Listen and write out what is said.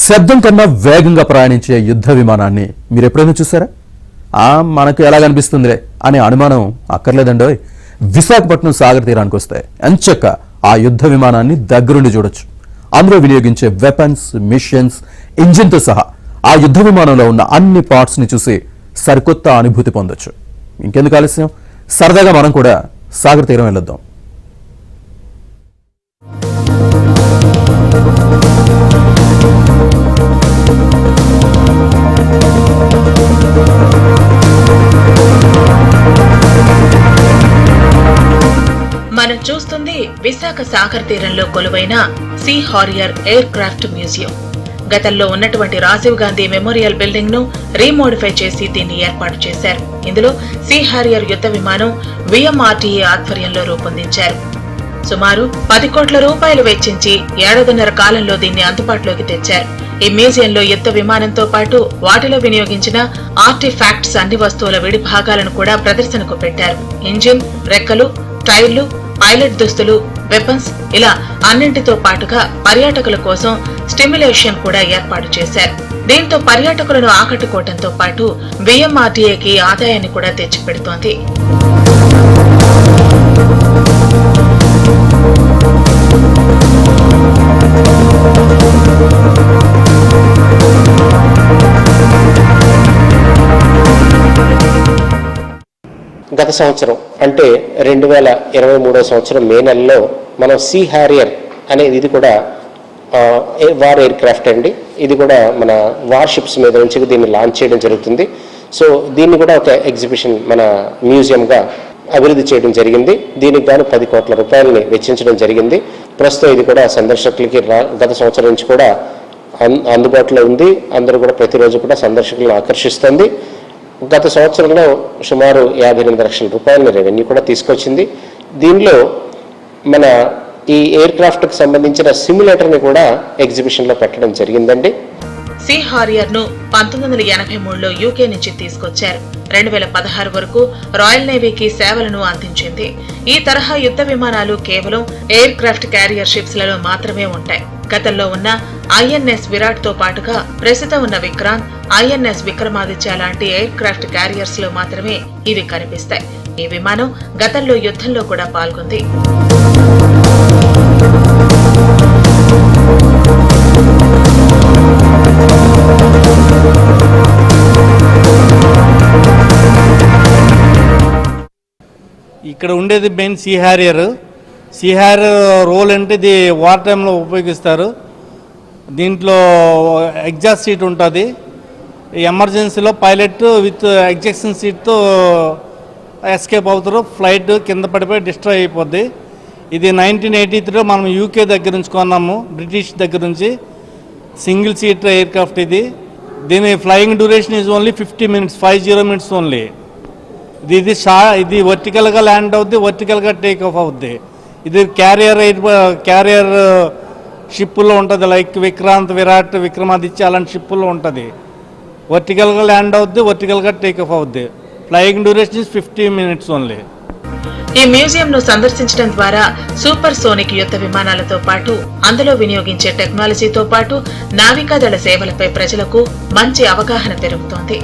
శబ్దం కన్నా వేగంగా ప్రయాణించే యుద్ధ విమానాన్ని మీరు ఎప్పుడైనా చూసారా? మనకు ఎలా కనిపిస్తుందిలే అనే అనుమానం అక్కర్లేదండోయ్. విశాఖపట్నం సాగర్ తీరానికి వస్తే ఎంచక్క ఆ యుద్ధ విమానాన్ని దగ్గరుండి చూడొచ్చు. అందులో వినియోగించే వెపన్స్, మిషన్స్, ఇంజిన్తో సహా ఆ యుద్ధ విమానంలో ఉన్న అన్ని పార్ట్స్ని చూసి సరికొత్త అనుభూతి పొందొచ్చు. ఇంకెందుకు ఆలస్యం, సరదాగా మనం కూడా సాగర్ తీరం వెళ్ళొద్దాం. మనం చూస్తుంది విశాఖ సాగర్ తీరంలో కొలువైన sea harrier aircraft museum. గతంలో ఉన్నటువంటి రాజీవ్ గాంధీ మెమోరియల్ బిల్డింగ్ ను రీమోడిఫై చేసి దీన్ని ఏర్పాటు చేశారు. ఇందులో సీ హారియర్ యుద్ధ విమానం విఎంఆర్టీఏ ఆధ్వర్యంలో రూపొందించారు. సుమారు 10 కోట్ల రూపాయలు వెచ్చించి ఏడాదిన్నర కాలంలో దీన్ని అందుబాటులోకి తెచ్చారు. ఈ మ్యూజియంలో యుద్ధ విమానంతో పాటు వాటిలో వినియోగించిన ఆర్టిఫాక్ట్స్ అన్ని వస్తువుల విడి భాగాలను కూడా ప్రదర్శనకు పెట్టారు. ఇంజిన్, రెక్కలు, టైర్లు, పైలట్ దుస్తులు, వెపన్స్ ఇలా అన్నింటితో పాటుగా పర్యాటకుల కోసం స్టిమ్యులేషన్ కూడా ఏర్పాటు చేశారు. దీంతో పర్యాటకులను ఆకట్టుకోవడంతో పాటు విఎంఆర్టీఏకి ఆదాయాన్ని కూడా తెచ్చిపెడుతోంది. గత సంవత్సరం అంటే 2023 సంవత్సరం మే నెలలో మనం సీ హారియర్ అనేది, ఇది కూడా వార్ ఎయిర్ క్రాఫ్ట్ అండి. ఇది కూడా మన వార్షిప్స్ మీద నుంచి దీన్ని లాంచ్ చేయడం జరుగుతుంది. సో దీన్ని కూడా ఒక ఎగ్జిబిషన్ మన మ్యూజియంగా అభివృద్ధి చేయడం జరిగింది. దీనికి గాను 10 కోట్ల రూపాయలని వెచ్చించడం జరిగింది. ప్రస్తుతం ఇది కూడా సందర్శకులకి గత సంవత్సరం నుంచి కూడా అందుబాటులో ఉంది. అందరూ కూడా ప్రతిరోజు కూడా సందర్శకులను ఆకర్షిస్తుంది. గత సంవత్సరంలో సుమారు 58 లక్షల రూపాయల రెవెన్యూ కూడా తీసుకొచ్చింది. దీనిలో మన ఈ ఎయిర్ క్రాఫ్ట్కి సంబంధించిన సిమ్యులేటర్ని కూడా ఎగ్జిబిషన్లో పెట్టడం జరిగిందండి. సీ హారియర్ ను 1983లో యూకే నుంచి తీసుకొచ్చారు. 2016 వరకు రాయల్ నేవీకి సేవలను అందించింది. ఈ తరహా యుద్ధ విమానాలు కేవలం ఎయిర్ క్రాఫ్ట్ క్యారియర్ షిప్స్ లలో మాత్రమే ఉంటాయి. గతంలో ఉన్న ఐఎన్ఎస్ విరాట్ తో పాటుగా ప్రస్తుతం ఉన్న విక్రాంత్, ఐఎన్ఎస్ విక్రమాదిత్య లాంటి ఎయిర్ క్రాఫ్ట్ క్యారియర్స్ లో మాత్రమే ఇవి కనిపిస్తాయి. ఈ విమానం గతంలో యుద్ధంలో కూడా పాల్గొంది. ఇక్కడ ఉండేది main sea harrier. Sea harrier role అంటే ఇది వార్ టైంలో ఉపయోగిస్తారు. దీంట్లో ఎగ్జాస్ట్ సీట్ ఉంటుంది. ఎమర్జెన్సీలో పైలట్ విత్ ఎగ్జెక్షన్ సీట్తో ఎస్కేప్ అవుతారు. ఫ్లైట్ కింద పడిపోయి డిస్ట్రాయ్ అయిపోద్ది. ఇది 1983లో మనం యూకే దగ్గర నుంచి కొన్నాము, బ్రిటిష్ దగ్గర నుంచి. సింగిల్ సీట్ ఎయిర్ క్రాఫ్ట్ ఇది. దీని flying duration is only 50 minutes, 50 minutes only. ఇది వర్టికల్గా ల్యాండ్ అవుద్ది, వర్టికల్గా టేక్ ఆఫ్ అవుద్ది. ఇది క్యారియర్ షిప్పుల్లో ఉంటుంది. లైక్ విక్రాంత్, విరాట్, విక్రమాదిత్య అలాంటి షిప్పుల్లో ఉంటుంది. వర్టికల్గా ల్యాండ్ అవుద్ది, వర్టికల్గా టేక్ ఆఫ్ అవుద్ది. Flying duration is 50 minutes only. ఈ మ్యూజియం ను సందర్శించడం ద్వారా సూపర్ సోనిక్ యుద్ధ విమానాలతో పాటు అందులో వినియోగించే టెక్నాలజీతో పాటు నావికాదళ సేవలపై ప్రజలకు మంచి అవగాహన పెరుగుతోంది.